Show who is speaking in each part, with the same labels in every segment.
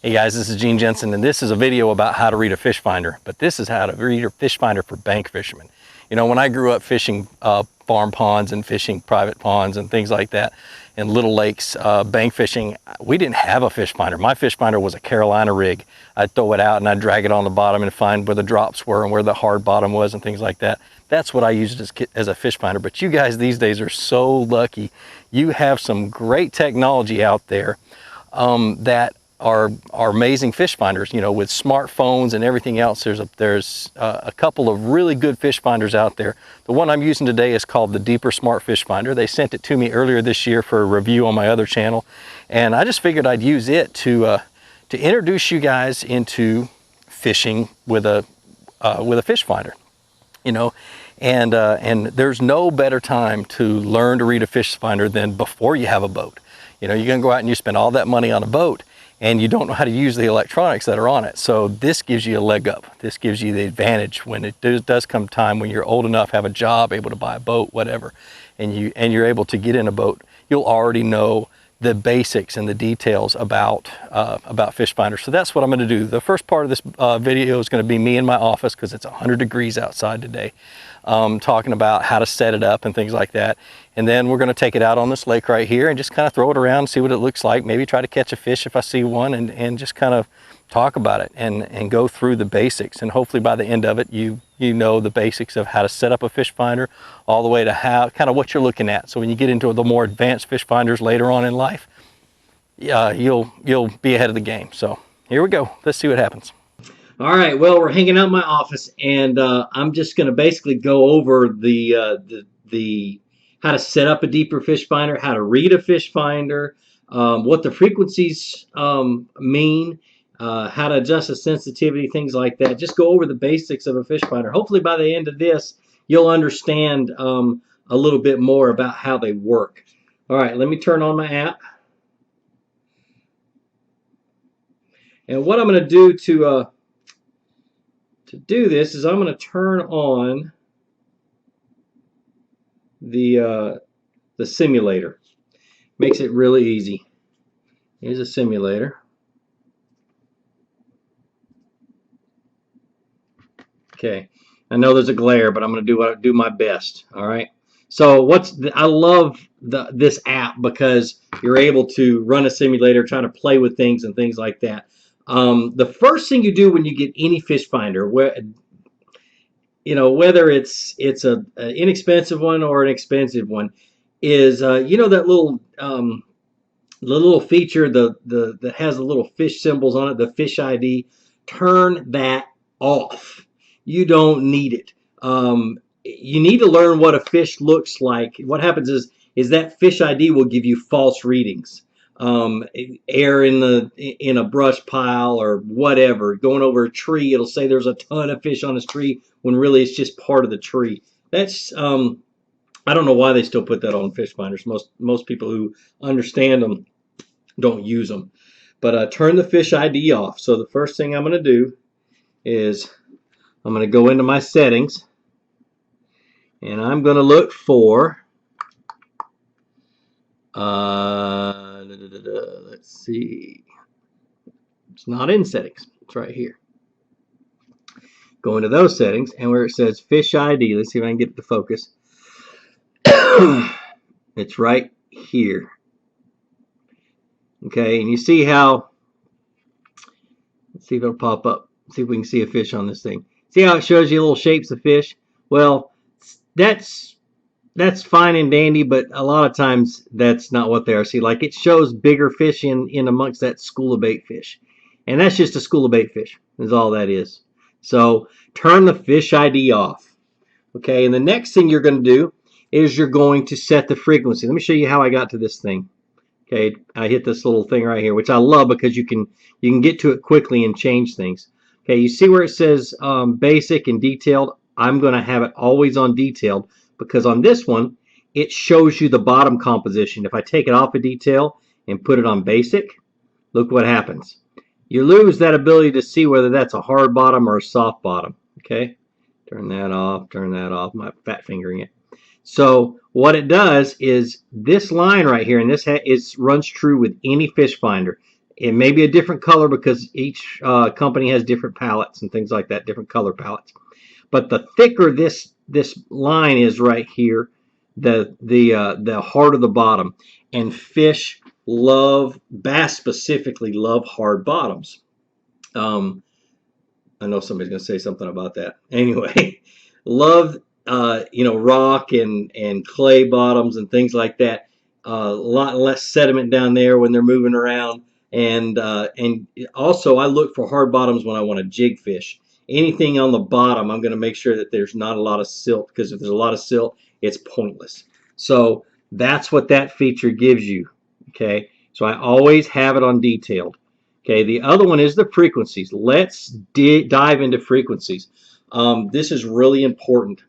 Speaker 1: Hey guys, this is Gene Jensen, and this is a video about how to read a fish finder, but this is how to read a fish finder for bank fishermen. You know, when I grew up fishing farm ponds and fishing private ponds and things like that, and little lakes, bank fishing, we didn't have a fish finder. My fish finder was a Carolina rig. I'd throw it out and I'd drag it on the bottom and find where the drops were and where the hard bottom was and things like that. That's what I used as a fish finder. But you guys these days are so lucky. You have some great technology out there that are amazing fish finders. You know, with smartphones and everything else, there's a couple of really good fish finders out there. The one I'm using today is called the Deeper Smart Fish Finder. They sent it to me earlier this year for a review on my other channel, and I just figured I'd use it to introduce you guys into fishing with a fish finder. You know, and there's no better time to learn to read a fish finder than before you have a boat. You know, you're gonna go out and you spend all that money on a boat, and you don't know how to use the electronics that are on it. So this gives you a leg up. This gives you the advantage when it does come time when you're old enough, have a job, able to buy a boat, whatever, and you're able to get in a boat. You'll already know the basics and the details about fish finders. So that's what I'm gonna do. The first part of this video is gonna be me in my office, because it's 100 degrees outside today, talking about how to set it up and things like that. And then we're gonna take it out on this lake right here and just kind of throw it around, see what it looks like, maybe try to catch a fish if I see one, and just kind of talk about it and go through the basics. And hopefully by the end of it, you know the basics of how to set up a fish finder, all the way to how kind of what you're looking at. So when you get into the more advanced fish finders later on in life, you'll be ahead of the game. So here we go. Let's see what happens.
Speaker 2: All right, well, we're hanging out in my office, and I'm just going to basically go over the how to set up a deeper fish finder, how to read a fish finder, what the frequencies mean, how to adjust the sensitivity, things like that. Just go over the basics of a fish finder. Hopefully by the end of this, you'll understand a little bit more about how they work. All right, let me turn on my app. And what I'm going to do to do this is I'm going to turn on the simulator. Makes it really easy. Here's a simulator. Okay, I know there's a glare, but I'm going to do my best. All right. So I love this app because you're able to run a simulator, try to play with things and things like that. The first thing you do when you get any fish finder, you know, whether it's an inexpensive one or an expensive one, is you know, that little the little feature that has the little fish symbols on it, the fish ID. Turn that off. You don't need it. You need to learn what a fish looks like. What happens is that fish ID will give you false readings. Air in a brush pile or whatever, going over a tree, it'll say there's a ton of fish on this tree when really it's just part of the tree. That's I don't know why they still put that on fish finders. Most people who understand them don't use them. But turn the fish ID off. So the first thing I'm going to do is I'm going to go into my settings, and I'm going to look for let's see, it's not in settings, it's right here. Go into those settings, and where it says fish ID, let's see if I can get it to focus. It's right here. Okay, and you see how, let's see if it'll pop up, see if we can see a fish on this thing. See how it shows you little shapes of fish? Well, that's fine and dandy, but a lot of times that's not what they are. See, like it shows bigger fish in amongst that school of bait fish. And that's just a school of bait fish, is all that is. So turn the fish ID off. Okay, and the next thing you're going to do is you're going to set the frequency. Let me show you how I got to this thing. Okay, I hit this little thing right here, which I love because you can get to it quickly and change things. Okay, you see where it says basic and detailed? I'm going to have it always on detailed, because on this one, it shows you the bottom composition. If I take it off of detail and put it on basic, look what happens. You lose that ability to see whether that's a hard bottom or a soft bottom. Okay, turn that off, my fat fingering it. So what it does is this line right here, and this runs true with any fish finder. It may be a different color because each company has different palettes and things like that, different color palettes. But the thicker this line is right here, the harder the bottom. And fish love, bass specifically, love hard bottoms. I know somebody's going to say something about that. Anyway, love rock and clay bottoms and things like that. A lot less sediment down there when they're moving around. And also I look for hard bottoms when I want to jig fish. Anything on the bottom, I'm going to make sure that there's not a lot of silt, because if there's a lot of silt, it's pointless. So that's what that feature gives you. Okay, so I always have it on detailed. Okay, the other one is the frequencies. Let's dive into frequencies. This is really important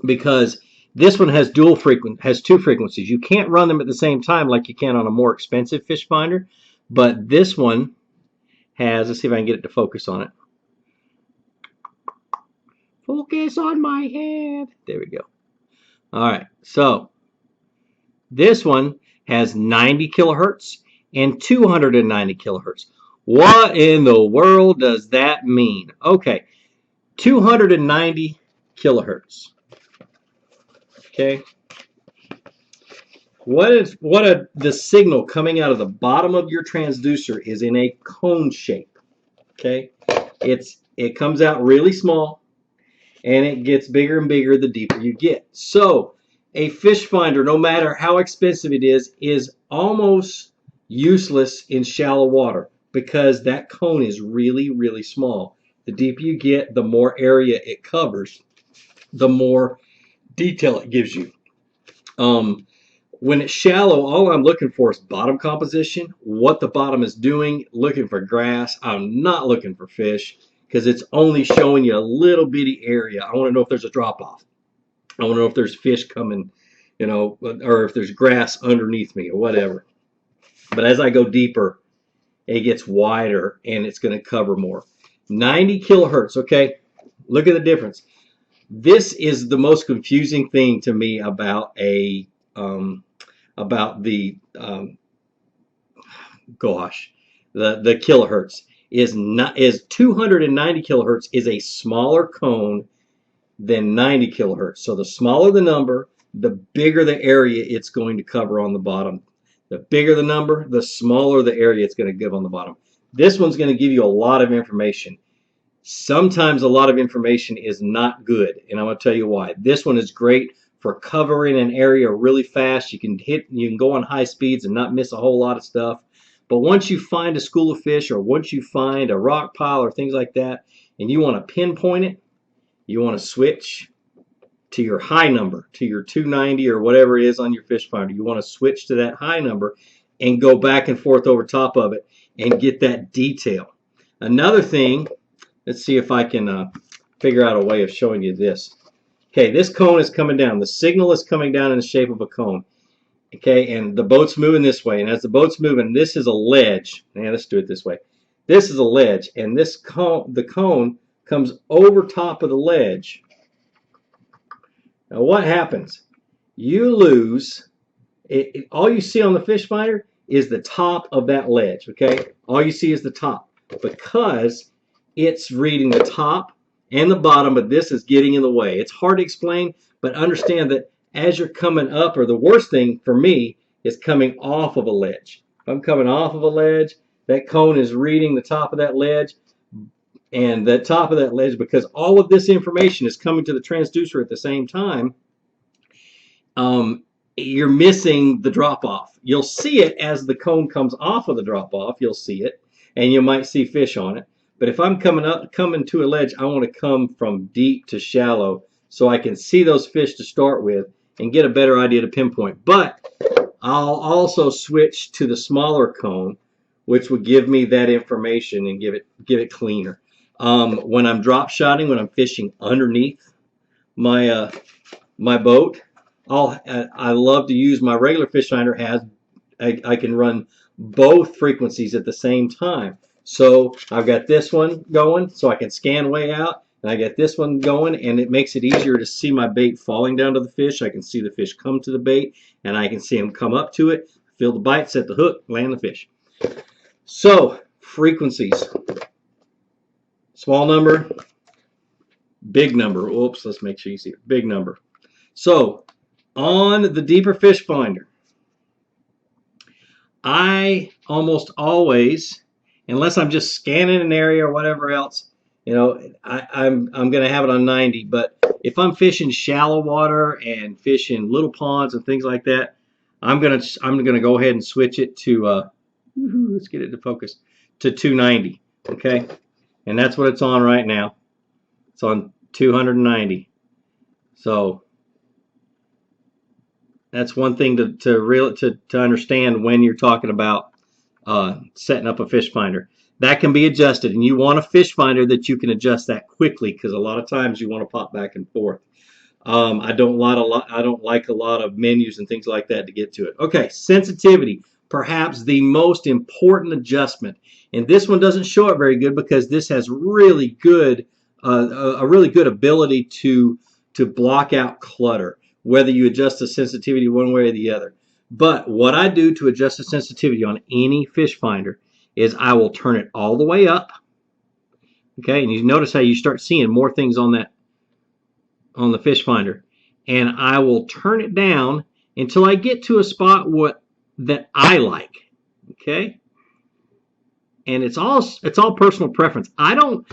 Speaker 2: because this one has two frequencies. You can't run them at the same time like you can on a more expensive fish finder, but this one has, let's see if I can get it to focus on it. Focus on my head. There we go. All right, so this one has 90 kilohertz and 290 kilohertz. What in the world does that mean? Okay, 290 kilohertz. Okay, the signal coming out of the bottom of your transducer is in a cone shape. Okay, it comes out really small, and it gets bigger and bigger the deeper you get. So a fish finder, no matter how expensive it is almost useless in shallow water because that cone is really, really small. The deeper you get, the more area it covers, the more detail it gives you. When it's shallow, all I'm looking for is bottom composition, what the bottom is doing, looking for grass. I'm not looking for fish because it's only showing you a little bitty area. I want to know if there's a drop off. I want to know if there's fish coming, or if there's grass underneath me or whatever. But as I go deeper, it gets wider and it's going to cover more. 90 kilohertz, okay? Look at the difference. This is the most confusing thing to me about the kilohertz is 290 kilohertz is a smaller cone than 90 kilohertz. So the smaller the number, the bigger the area it's going to cover on the bottom. The bigger the number, the smaller the area it's going to give on the bottom. This one's going to give you a lot of information. Sometimes a lot of information is not good, and I'm going to tell you why. This one is great for covering an area really fast. You can go on high speeds and not miss a whole lot of stuff. But once you find a school of fish, or once you find a rock pile or things like that, and you want to pinpoint it, you want to switch to your high number, to your 290 or whatever it is on your fish finder. You want to switch to that high number and go back and forth over top of it and get that detail. Another thing, let's see if I can figure out a way of showing you this. Okay, this cone is coming down. The signal is coming down in the shape of a cone. Okay, and the boat's moving this way. And as the boat's moving, this is a ledge. Let's do it this way. This is a ledge, and this cone, the cone comes over top of the ledge. Now what happens? You lose, all you see on the fish finder is the top of that ledge, okay? All you see is the top because it's reading the top and the bottom, but this is getting in the way. It's hard to explain, but understand that as you're coming up, or the worst thing for me is coming off of a ledge. If I'm coming off of a ledge, that cone is reading the top of that ledge, and the top of that ledge, because all of this information is coming to the transducer at the same time, you're missing the drop-off. You'll see it as the cone comes off of the drop-off. You'll see it, and you might see fish on it. But if I'm coming to a ledge, I want to come from deep to shallow so I can see those fish to start with and get a better idea to pinpoint. But I'll also switch to the smaller cone, which would give me that information and give it cleaner. When I'm drop shotting, when I'm fishing underneath my my boat, I love to use my regular fish finder. I can run both frequencies at the same time. So I've got this one going, so I can scan way out, and I got this one going, and it makes it easier to see my bait falling down to the fish. I can see the fish come to the bait, and I can see them come up to it, feel the bite, set the hook, land the fish. So, frequencies. Small number, big number. Oops, let's make sure you see it. Big number. So, on the deeper fish finder, I almost always, unless I'm just scanning an area or whatever else, you know, I'm going to have it on 90. But if I'm fishing shallow water and fishing little ponds and things like that, I'm gonna go ahead and switch it to let's get it to focus, to 290. Okay, and that's what it's on right now. It's on 290. So that's one thing to understand when you're talking about setting up a fish finder. That can be adjusted, and you want a fish finder that you can adjust that quickly, because a lot of times you want to pop back and forth. I don't like a lot of menus and things like that to get to it. Okay, sensitivity, perhaps the most important adjustment, and this one doesn't show it very good because this has really good a really good ability to block out clutter, whether you adjust the sensitivity one way or the other. But what I do to adjust the sensitivity on any fish finder is I will turn it all the way up. Okay, and you notice how you start seeing more things on the fish finder, and I will turn it down until I get to a spot that I like. Okay, and it's all personal preference. I don't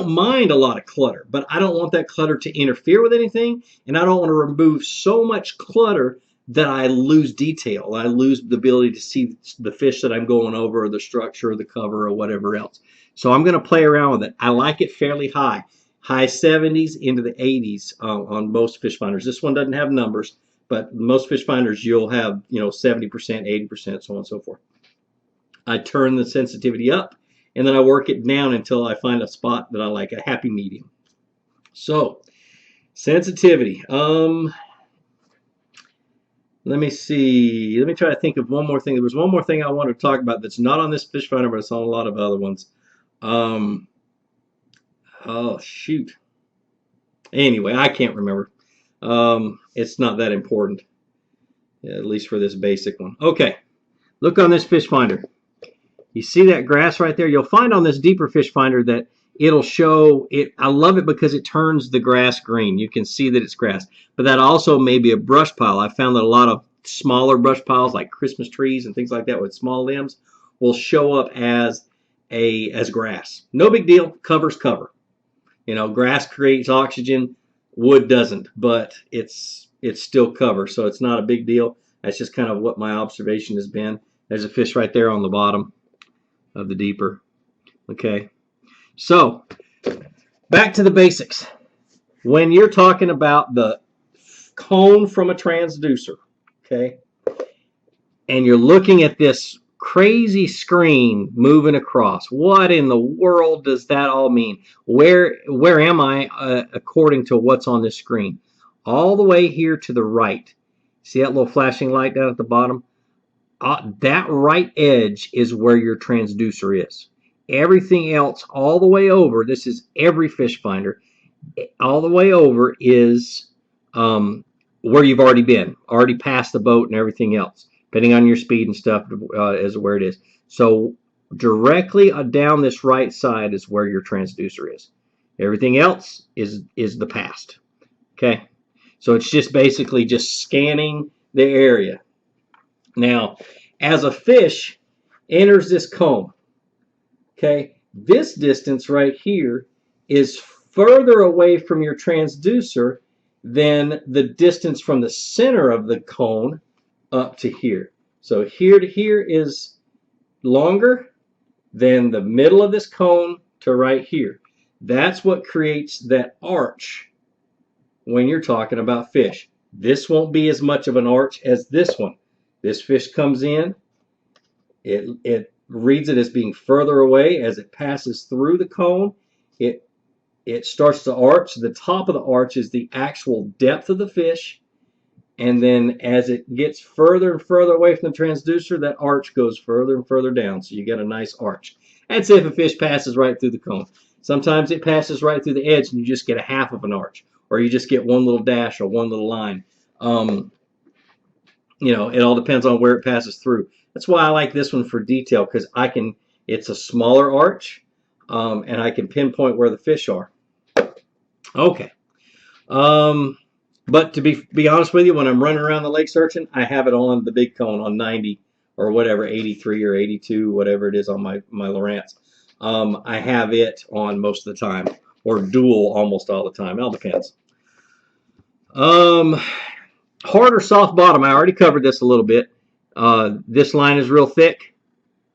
Speaker 2: mind a lot of clutter, but I don't want that clutter to interfere with anything, and I don't want to remove so much clutter that I lose detail. I lose the ability to see the fish that I'm going over, or the structure, or the cover, or whatever else. So I'm going to play around with it. I like it fairly high 70s into the 80s on most fish finders. This one doesn't have numbers, but most fish finders you'll have 70%, 80%, so on and so forth. I turn the sensitivity up, and then I work it down until I find a spot that I like, a happy medium. So, sensitivity. Let me see. Let me try to think of one more thing. There was one more thing I wanted to talk about that's not on this fish finder, but it's on a lot of other ones. Oh, shoot. Anyway, I can't remember. It's not that important, at least for this basic one. Okay, look on this fish finder. You see that grass right there? You'll find on this deeper fish finder that it'll show it. I love it because it turns the grass green. You can see that it's grass, but that also may be a brush pile. I found that a lot of smaller brush piles, like Christmas trees and things like that with small limbs, will show up as grass. No big deal. Cover's cover. Grass creates oxygen, wood doesn't, but it's still cover, so it's not a big deal. That's just kind of what my observation has been. There's a fish right there on the bottom of the deeper. Okay, so back to the basics. When you're talking about the cone from a transducer, okay, and you're looking at this crazy screen moving across, what in the world does that all mean? Where am I according to what's on this screen? All the way here to the right. See that little flashing light down at the bottom? That right edge is where your transducer is. Everything else all the way over, this is every fish finder, all the way over is where you've already been, already past the boat and everything else, depending on your speed and stuff as where it is. So directly down this right side is where your transducer is. Everything else is the past. Okay, so it's just basically just scanning the area. Now, as a fish enters this cone, okay, this distance right here is further away from your transducer than the distance from the center of the cone up to here. So here to here is longer than the middle of this cone to right here. That's what creates that arch when you're talking about fish. This won't be as much of an arch as this one. This fish comes in, it reads it as being further away. As it passes through the cone, it starts to arch. The top of the arch is the actual depth of the fish, and then as it gets further and further away from the transducer, that arch goes further and further down, so you get a nice arch. That's if a fish passes right through the cone. Sometimes it passes right through the edge and you just get a half of an arch, or you just get one little dash or one little line. It all depends on where it passes through. That's why I like this one for detail, because I can It's a smaller arch, and I can pinpoint where the fish are. Okay. But to be honest with you, when I'm running around the lake searching, I have it on the big cone on 90 or whatever, 83 or 82, whatever it is on my Lowrance. I have it on most of the time, or dual almost all the time. It all depends. Hard or soft bottom. I already covered this a little bit. This line is real thick.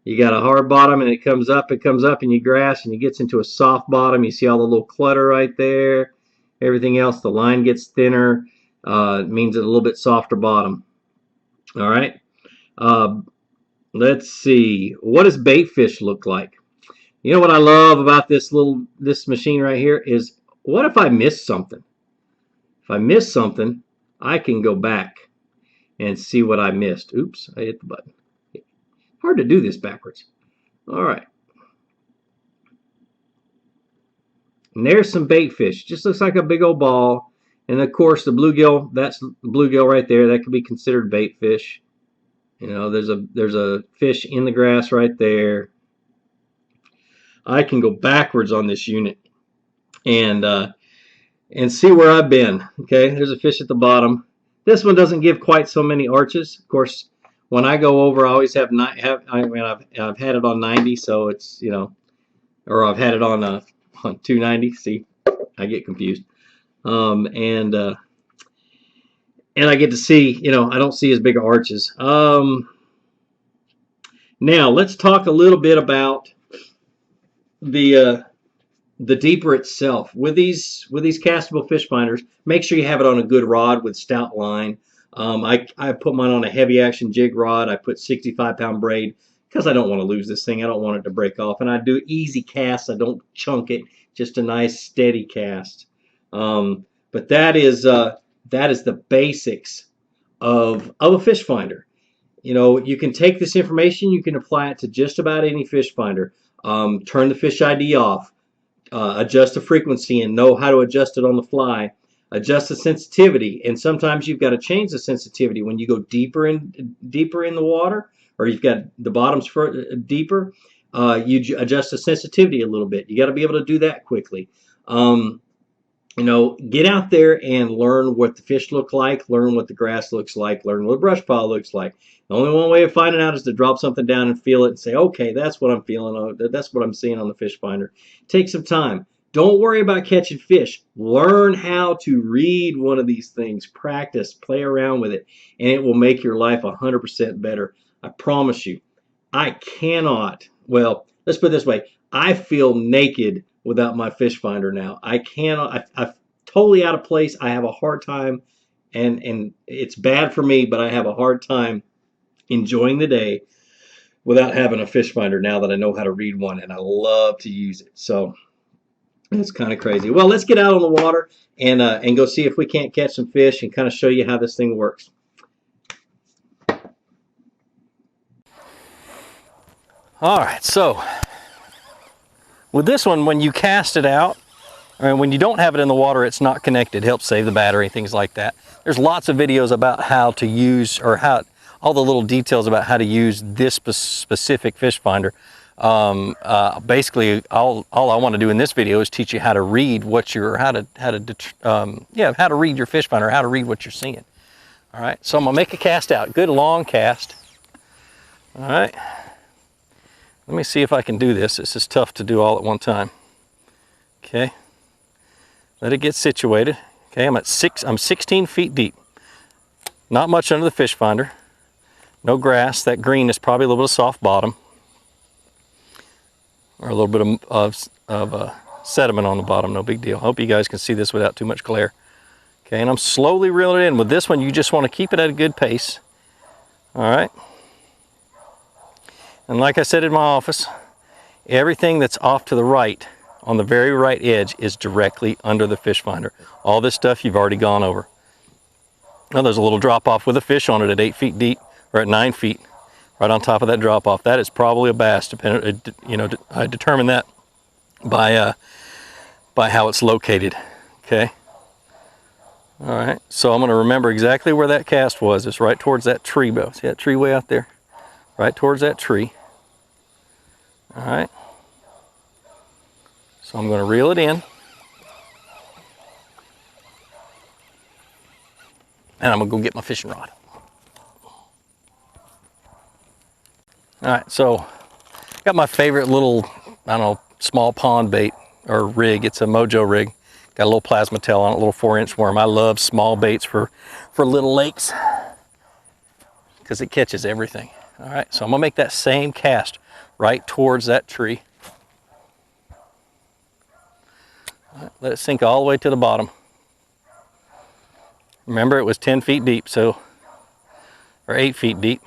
Speaker 2: You got a hard bottom, and it comes up, and you grass, and it gets into a soft bottom. You see all the little clutter right there. Everything else, the line gets thinner. It means a little bit softer bottom. All right. Let's see. What does bait fish look like? You know what I love about this machine right here is, what if I miss something? If I miss something, I can go back and see what I missed. Oops, I hit the button. Hard to do this backwards. All right. And there's some bait fish. Just looks like a big old ball. And of course, the bluegill, that's the bluegill right there. That could be considered bait fish. You know, there's a fish in the grass right there. I can go backwards on this unit and see where I've been. Okay, there's a fish at the bottom. This one doesn't give quite so many arches. Of course, when I go over, I always I've had it on 90, so it's, you know, or I've had it on 290. See, I get confused. And I get to see, you know, I don't see as big arches. Now let's talk a little bit about the deeper itself. With these castable fish finders, make sure you have it on a good rod with stout line. I put mine on a heavy action jig rod. I put 65-pound braid because I don't want to lose this thing. I don't want it to break off. And I do easy casts. I don't chunk it. Just a nice steady cast. But that is the basics of a fish finder. You know, you can take this information, you can apply it to just about any fish finder. Turn the fish ID off, adjust the frequency and know how to adjust it on the fly, adjust the sensitivity, and sometimes you've got to change the sensitivity when you go deeper in the water, or you've got the bottoms deeper. You adjust the sensitivity a little bit. You got to be able to do that quickly. You know, get out there and learn what the fish look like, learn what the grass looks like, learn what a brush pile looks like. The only one way of finding out is to drop something down and feel it and say, okay, that's what I'm feeling. That's what I'm seeing on the fish finder. Take some time. Don't worry about catching fish. Learn how to read one of these things. Practice, play around with it, and it will make your life 100% better. I promise you. I cannot, well, let's put it this way. I feel naked without my fish finder now. I cannot, I'm totally out of place. I have a hard time, and it's bad for me, but I have a hard time enjoying the day without having a fish finder now that I know how to read one, and I love to use it. So it's kind of crazy. Well, let's get out on the water and go see if we can't catch some fish and kind of show you how this thing works.
Speaker 1: All right, so with this one, when you cast it out, or when you don't have it in the water, it's not connected. It helps save the battery, things like that. There's lots of videos about how to use, or how, all the little details about how to use this specific fish finder. Basically, all I want to do in this video is teach you how to read what you're, how to read your fish finder, how to read what you're seeing. All right, so I'm gonna make a cast out, good long cast. All right. Let me see if I can do this. This is tough to do all at one time. Okay. Let it get situated. Okay, I'm 16 feet deep. Not much under the fish finder. No grass. That green is probably a little bit of soft bottom, or a little bit of sediment on the bottom. No big deal. I hope you guys can see this without too much glare. Okay, and I'm slowly reeling it in. With this one, you just want to keep it at a good pace. All right. And like I said in my office, everything that's off to the right, on the very right edge, is directly under the fish finder. All this stuff you've already gone over. Now there's a little drop off with a fish on it at 8 feet deep, or at 9 feet, right on top of that drop off. That is probably a bass. I determine that by how it's located. Okay. All right. So I'm going to remember exactly where that cast was. It's right towards that tree, Bo. See that tree way out there? Right towards that tree. All right. So I'm going to reel it in. And I'm going to go get my fishing rod. All right, so got my favorite little, I don't know, small pond bait or rig. It's a Mojo Rig. Got a little plasma tail on it, a little 4-inch worm. I love small baits for little lakes because it catches everything. All right, so I'm gonna make that same cast right towards that tree. All right, let it sink all the way to the bottom. Remember, it was 10 feet deep, so, or 8 feet deep.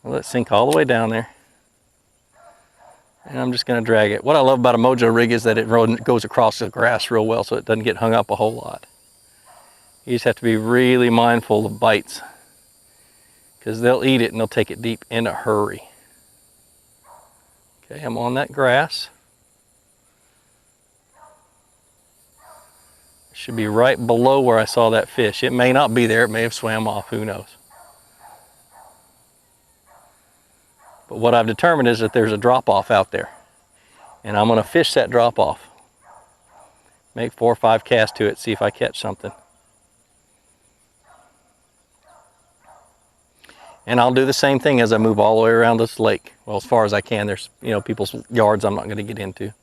Speaker 1: Let it sink all the way down there. And I'm just going to drag it. What I love about a Mojo Rig is that it goes across the grass real well, so it doesn't get hung up a whole lot. You just have to be really mindful of bites, because they'll eat it and they'll take it deep in a hurry. Okay, I'm on that grass. It should be right below where I saw that fish. It may not be there. It may have swam off. Who knows? But what I've determined is that there's a drop-off out there. And I'm going to fish that drop-off. Make 4 or 5 casts to it, see if I catch something. And I'll do the same thing as I move all the way around this lake. Well, as far as I can. There's, people's yards I'm not going to get into.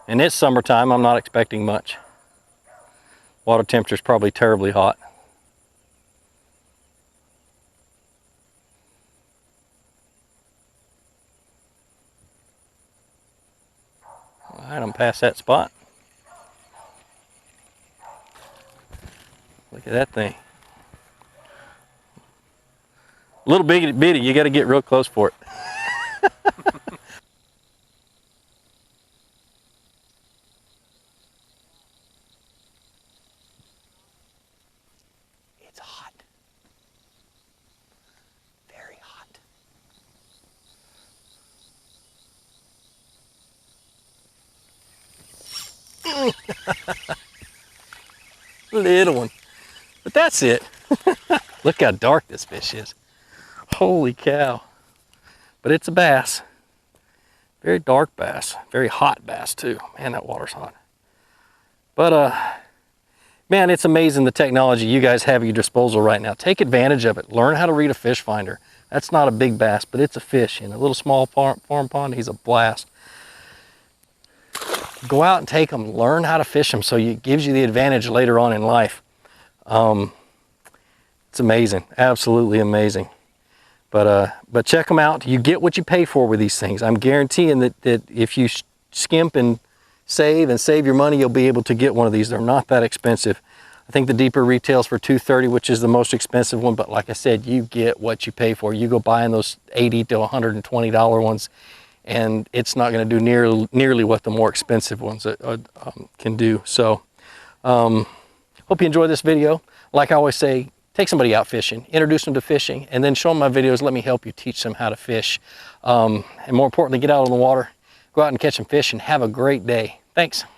Speaker 1: And it's summertime. I'm not expecting much. Water temperature's probably terribly hot. All right, I'm past that spot. Look at that thing. A little bitty, you got to get real close for it. It's hot. Very hot. Little one. But that's it. Look how dark this fish is. Holy cow. But it's a bass. Very dark bass. Very hot bass too. Man, that water's hot. But man, it's amazing the technology you guys have at your disposal right now. Take advantage of it. Learn how to read a fish finder. That's not a big bass, but it's a fish. In a little small farm pond, he's a blast. Go out and take them. Learn how to fish them so it gives you the advantage later on in life. It's amazing. Absolutely amazing. But check them out. You get what you pay for with these things. I'm guaranteeing that if you skimp and save your money, you'll be able to get one of these. They're not that expensive. I think the deeper retails for $230, which is the most expensive one. But like I said, you get what you pay for. You go buying those $80 to $120 ones, and it's not going to do nearly what the more expensive ones can do. So, hope you enjoyed this video. Like I always say, take somebody out fishing, introduce them to fishing, and then show them my videos. Let me help you teach them how to fish. And more importantly, get out on the water, go out and catch some fish, and have a great day. Thanks.